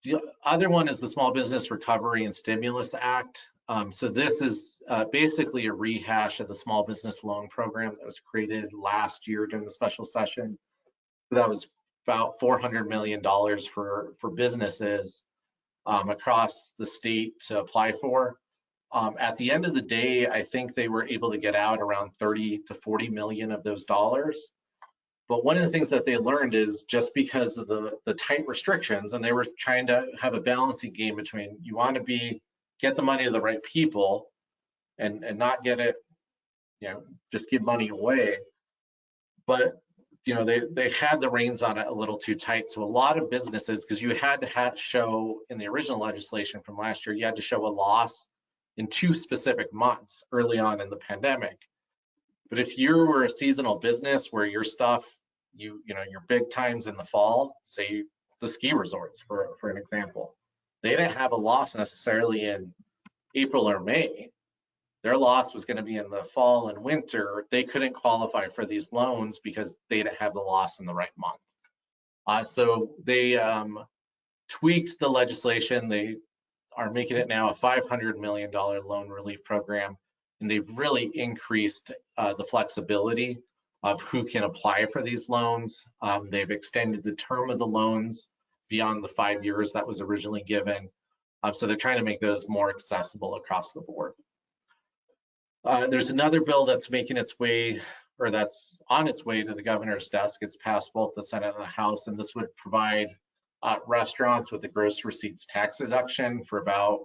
The other one is the Small Business Recovery and Stimulus Act. So this is basically a rehash of the small business loan program that was created last year during the special session. That was about $400 million for businesses across the state to apply for. At the end of the day, I think they were able to get out around 30 to 40 million of those dollars. But one of the things that they learned is, just because of the tight restrictions, and they were trying to have a balancing game between, you want to get the money to the right people and not get it, just give money away. But, they had the reins on it a little too tight. So a lot of businesses, because you had to show in the original legislation from last year, you had to show a loss in 2 specific months early on in the pandemic. But if you were a seasonal business where your stuff, your big times in the fall, say the ski resorts for an example, they didn't have a loss necessarily in April or May. Their loss was going to be in the fall and winter. They couldn't qualify for these loans because they didn't have the loss in the right month. So they tweaked the legislation. They are making it now a $500 million loan relief program, and they've really increased the flexibility of who can apply for these loans. They've extended the term of the loans beyond the 5 years that was originally given. So they're trying to make those more accessible across the board. There's another bill that's making its way, or that's on its way to the governor's desk. It's passed both the Senate and the House, and this would provide restaurants with the gross receipts tax deduction for about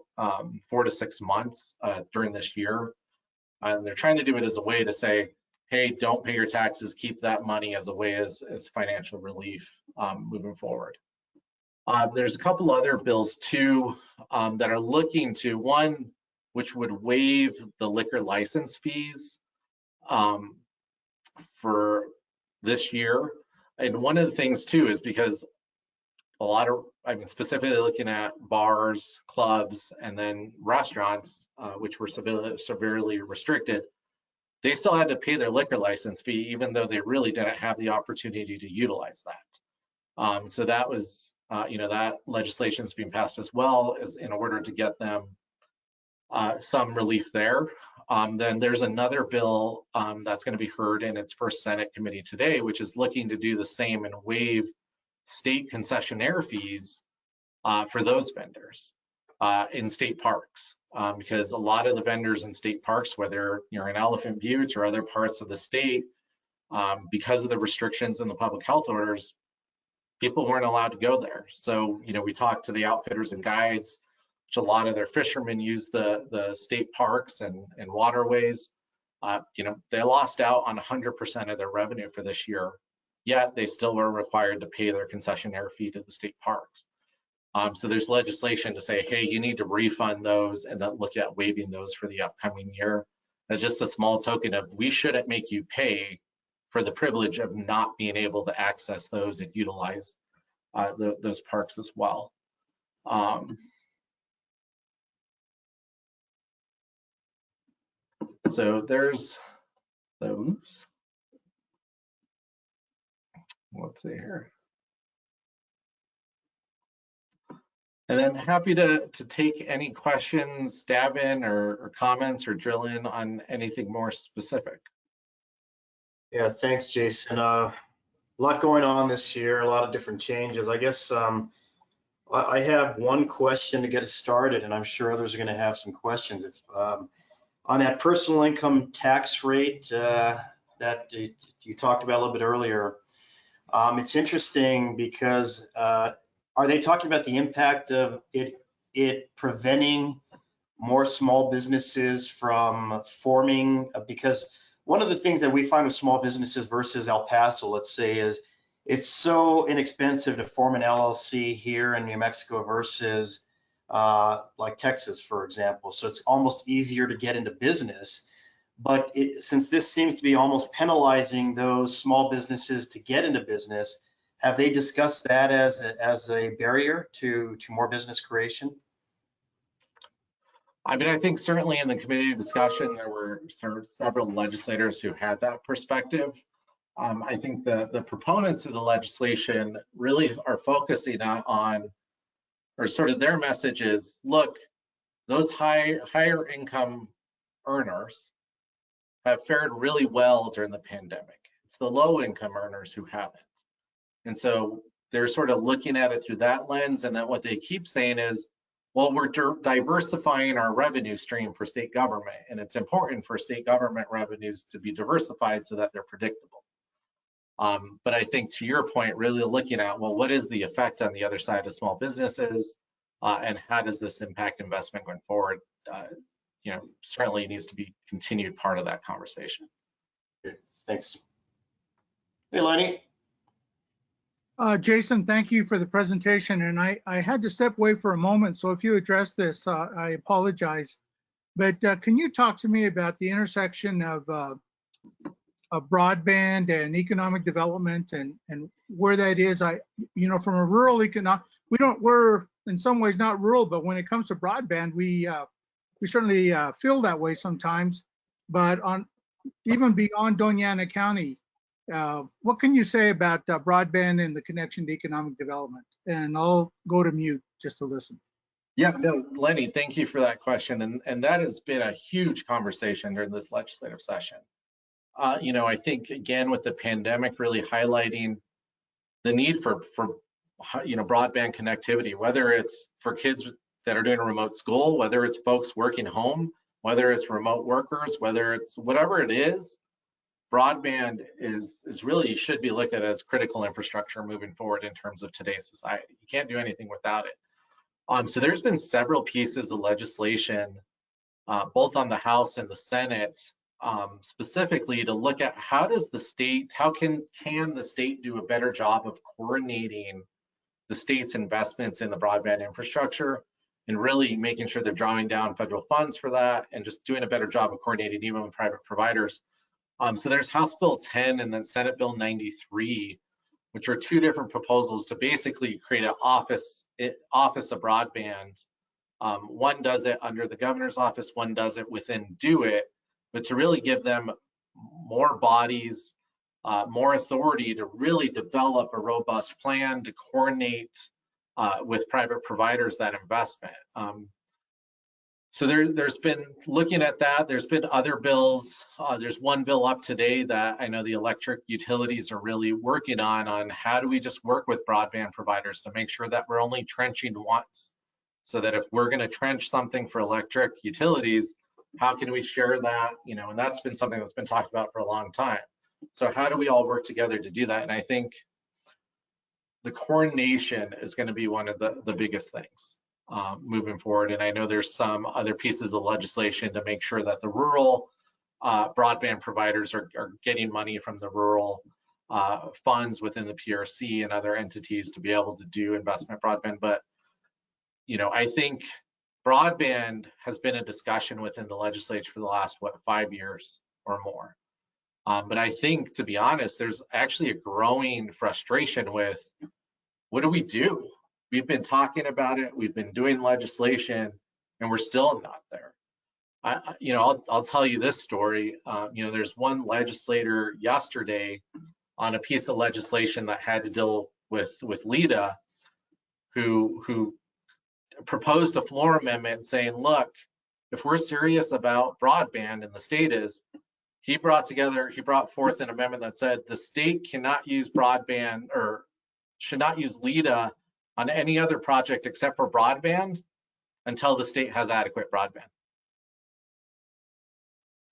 4 to 6 months during this year. And they're trying to do it as a way to say, hey, don't pay your taxes, keep that money as a way as financial relief moving forward. There's a couple other bills too that are looking to, one, which would waive the liquor license fees for this year. And one of the things too is because a lot of, I mean, specifically looking at bars, clubs, and then restaurants, which were severely restricted, they still had to pay their liquor license fee, even though they really didn't have the opportunity to utilize that. So that was, that legislation is being passed as well as in order to get them some relief there. Then there's another bill that's going to be heard in its first Senate committee today, which is looking to do the same and waive state concessionaire fees for those vendors in state parks, because a lot of the vendors in state parks, whether you're in Elephant Butte or other parts of the state, because of the restrictions in the public health orders, people weren't allowed to go there. So, we talked to the outfitters and guides, which a lot of their fishermen use the state parks and waterways. They lost out on 100% of their revenue for this year, yet they still were required to pay their concessionaire fee to the state parks. So there's legislation to say, hey, you need to refund those and then look at waiving those for the upcoming year. That's just a small token of, we shouldn't make you pay for the privilege of not being able to access those and utilize those parks as well. So there's those. Let's see here. And then happy to take any questions, stab in or comments or drill in on anything more specific. Yeah, thanks, Jason. A lot going on this year, a lot of different changes. I guess I have one question to get us started, and I'm sure others are going to have some questions. If on that personal income tax rate that you talked about a little bit earlier, it's interesting because are they talking about the impact of it preventing more small businesses from forming? Because one of the things that we find with small businesses versus El Paso, let's say, is it's so inexpensive to form an LLC here in New Mexico versus like Texas, for example. So it's almost easier to get into business. But since this seems to be almost penalizing those small businesses to get into business, have they discussed that as a barrier to more business creation? I mean, I think certainly in the committee discussion, there were several legislators who had that perspective. I think the proponents of the legislation really are focusing on, or sort of their message is, look, those higher income earners have fared really well during the pandemic. It's the low income earners who haven't. And so they're sort of looking at it through that lens. And then what they keep saying is, well, we're diversifying our revenue stream for state government. And it's important for state government revenues to be diversified so that they're predictable. But I think to your point, really looking at, well, what is the effect on the other side of small businesses? And how does this impact investment going forward? Certainly needs to be continued part of that conversation. Okay, thanks. Hey, Lenny. Jason, thank you for the presentation. And I had to step away for a moment, so if you address this, I apologize. But can you talk to me about the intersection of broadband and economic development and where that is? From a rural economic, we're in some ways not rural, but when it comes to broadband, we certainly feel that way sometimes. But even beyond Doña Ana County, what can you say about broadband and the connection to economic development? And I'll go to mute just to listen. Yeah, no, Lenny, thank you for that question. And that has been a huge conversation during this legislative session. I think, again, with the pandemic really highlighting the need for broadband connectivity, whether it's for kids that are doing a remote school, whether it's folks working home, whether it's remote workers, whether it's whatever it is, broadband is really should be looked at as critical infrastructure moving forward in terms of today's society. You can't do anything without it. So there's been several pieces of legislation, both on the House and the Senate, specifically to look at how can the state do a better job of coordinating the state's investments in the broadband infrastructure and really making sure they're drawing down federal funds for that and just doing a better job of coordinating even with private providers. So there's House Bill 10 and then Senate Bill 93, which are two different proposals to basically create an office of broadband. One does it under the governor's office, one does it within Do It, but to really give them more bodies, more authority to really develop a robust plan to coordinate with private providers that investment. So there's been looking at that. There's been other bills. There's one bill up today that I know the electric utilities are really working on how do we just work with broadband providers to make sure that we're only trenching once, so that if we're going to trench something for electric utilities, how can we share that? And that's been something that's been talked about for a long time. So how do we all work together to do that? And I think the coordination is going to be one of the biggest things moving forward. And I know there's some other pieces of legislation to make sure that the rural broadband providers are getting money from the rural funds within the PRC and other entities to be able to do investment broadband. But, I think broadband has been a discussion within the legislature for the last, 5 years or more. But I think, to be honest, there's actually a growing frustration with what do we do? We've been talking about it, we've been doing legislation, and we're still not there. I'll tell you this story. There's one legislator yesterday on a piece of legislation that had to deal with LEDA, who proposed a floor amendment saying, look, if we're serious about broadband, and the state is, he brought forth an amendment that said the state cannot use broadband or should not use LEDA on any other project except for broadband until the state has adequate broadband.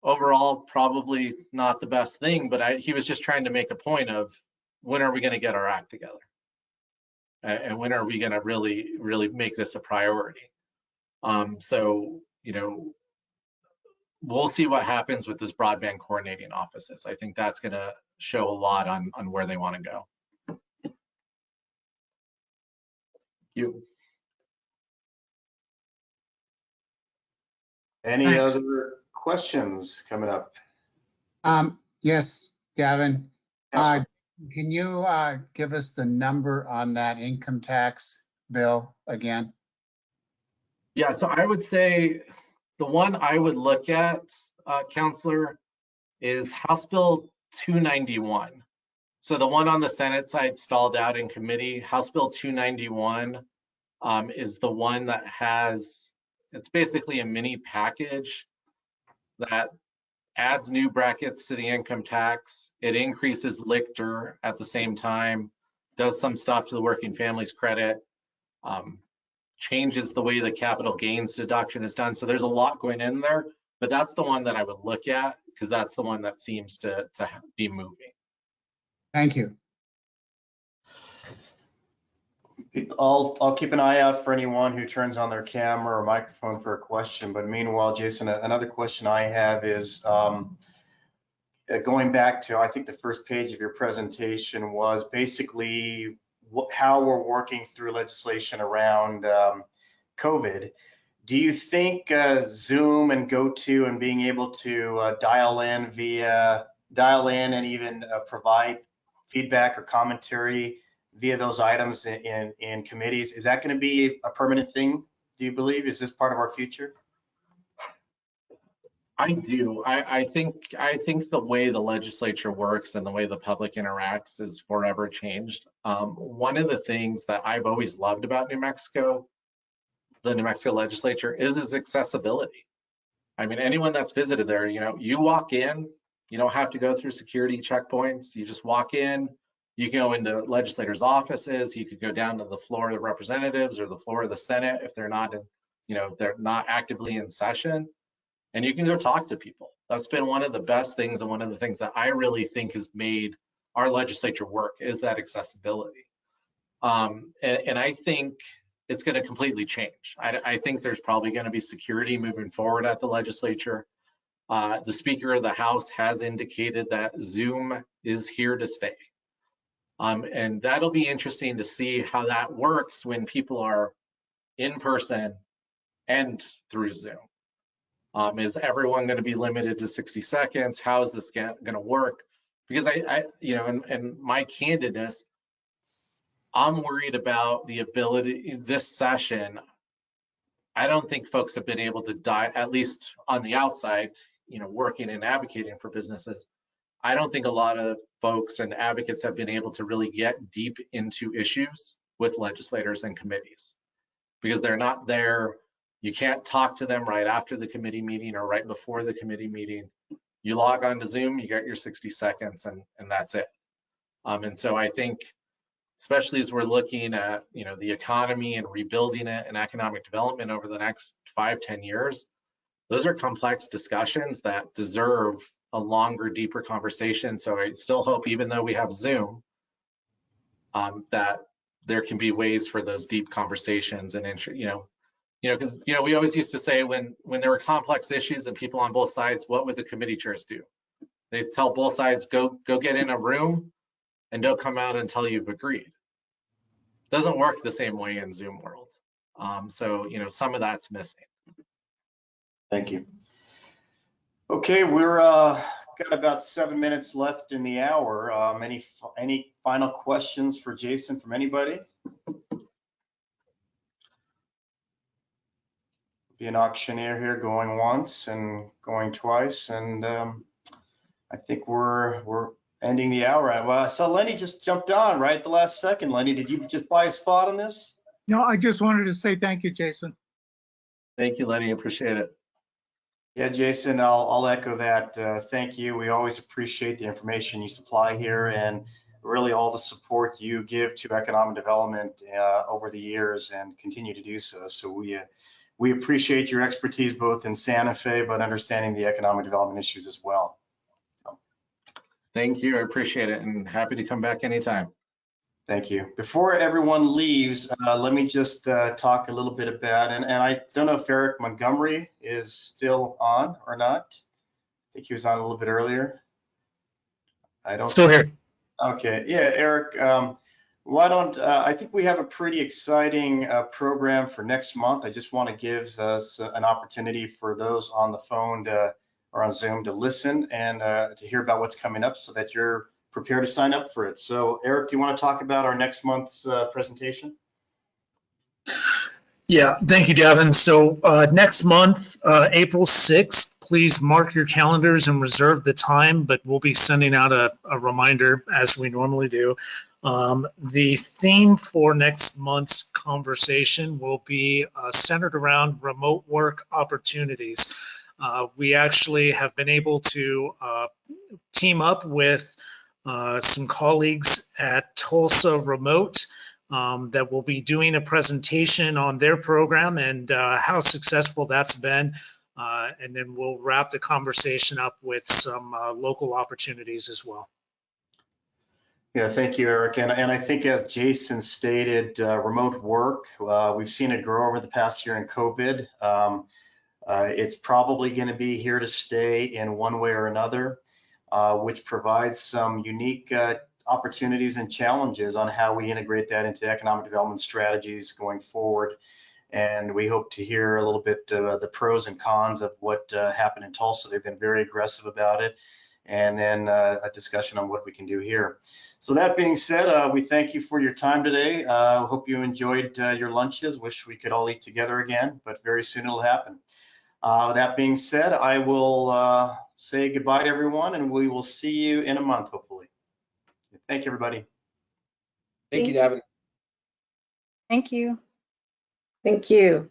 Overall, probably not the best thing, but he was just trying to make a point of when are we going to get our act together? And when are we going to really make this a priority? So, we'll see what happens with this broadband coordinating offices. I think that's going to show a lot on where they want to go. Any Thanks. other questions coming up? Yes, Gavin. Yes, Can you give us the number on that income tax bill again? Yeah, so I would say the one I would look at, Counselor, is House Bill 291. So the one on the Senate side stalled out in committee. House Bill 291 is the one that it's basically a mini package that adds new brackets to the income tax. It increases Lichter at the same time, does some stuff to the working families credit, changes the way the capital gains deduction is done. So there's a lot going in there, but that's the one that I would look at because that's the one that seems to be moving. Thank you. I'll keep an eye out for anyone who turns on their camera or microphone for a question. But meanwhile, Jason, another question I have is going back to, I think the first page of your presentation was basically how we're working through legislation around COVID. Do you think Zoom and GoTo and being able to dial in and even provide feedback or commentary via those items in committees. Is that going to be a permanent thing, do you believe? Is this part of our future? I do. I think the way the legislature works and the way the public interacts is forever changed. One of the things that I've always loved about New Mexico, the New Mexico legislature, is its accessibility. I mean, anyone that's visited there, you walk in, you don't have to go through security checkpoints. You just walk in, you can go into legislators' offices, you could go down to the floor of the representatives or the floor of the Senate if they're not they're not actively in session, and you can go talk to people. That's been one of the best things, and one of the things that I really think has made our legislature work is that accessibility. And I think it's going to completely change. I think there's probably going to be security moving forward at the legislature. The Speaker of the House has indicated that Zoom is here to stay. And that'll be interesting to see how that works when people are in person and through Zoom. Is everyone going to be limited to 60 seconds? How is this going to work? Because in my candidness, I'm worried about the ability, this session, I don't think folks have been able to at least on the outside, working and advocating for businesses. I don't think a lot of folks and advocates have been able to really get deep into issues with legislators and committees because they're not there. You can't talk to them right after the committee meeting or right before the committee meeting. You log on to Zoom, you get your 60 seconds and that's it. And so I think, especially as we're looking at the economy and rebuilding it and economic development over the next 5-10 years, those are complex discussions that deserve a longer, deeper conversation. So I still hope, even though we have Zoom, that there can be ways for those deep conversations and because we always used to say when there were complex issues and people on both sides, what would the committee chairs do? They'd tell both sides, go get in a room and don't come out until you've agreed. Doesn't work the same way in Zoom world. So some of that's missing. Thank you. Okay, we're got about 7 minutes left in the hour. Any final questions for Jason from anybody? Be an auctioneer here, going once and going twice, and I think we're ending the hour. Well, I saw Lenny just jumped on right at the last second. Lenny, did you just buy a spot on this? No, I just wanted to say thank you, Jason. Thank you, Lenny. Appreciate it. Yeah, Jason, I'll echo that. Thank you. We always appreciate the information you supply here and really all the support you give to economic development over the years and continue to do so. So we appreciate your expertise both in Santa Fe, but understanding the economic development issues as well. Thank you. I appreciate it and happy to come back anytime. Thank you. Before everyone leaves, let me just talk a little bit about, and I don't know if Eric Montgomery is still on or not. I think he was on a little bit earlier. I don't. Still here. Okay. Yeah, Eric, why don't, I think we have a pretty exciting program for next month. I just want to give us an opportunity for those on the phone or on Zoom to listen and to hear about what's coming up so that you're prepared to sign up for it. So Eric, do you want to talk about our next month's presentation? Yeah, thank you, Devin. So next month, April 6th, please mark your calendars and reserve the time, but we'll be sending out a reminder as we normally do. The theme for next month's conversation will be centered around remote work opportunities. We actually have been able to team up with some colleagues at Tulsa Remote that will be doing a presentation on their program and how successful that's been. And then we'll wrap the conversation up with some local opportunities as well. Yeah, thank you, Eric. And I think as Jason stated, remote work, we've seen it grow over the past year in COVID. It's probably going to be here to stay in one way or another, which provides some unique opportunities and challenges on how we integrate that into economic development strategies going forward. And we hope to hear a little bit the pros and cons of what happened in Tulsa. They've been very aggressive about it. and then a discussion on what we can do here. So that being said, we thank you for your time today. Hope you enjoyed your lunches. Wish we could all eat together again, but very soon it'll happen. That being said, I will say goodbye to everyone, and we will see you in a month, hopefully. Thank you, everybody. Thank you, Davin. Thank you. Thank you.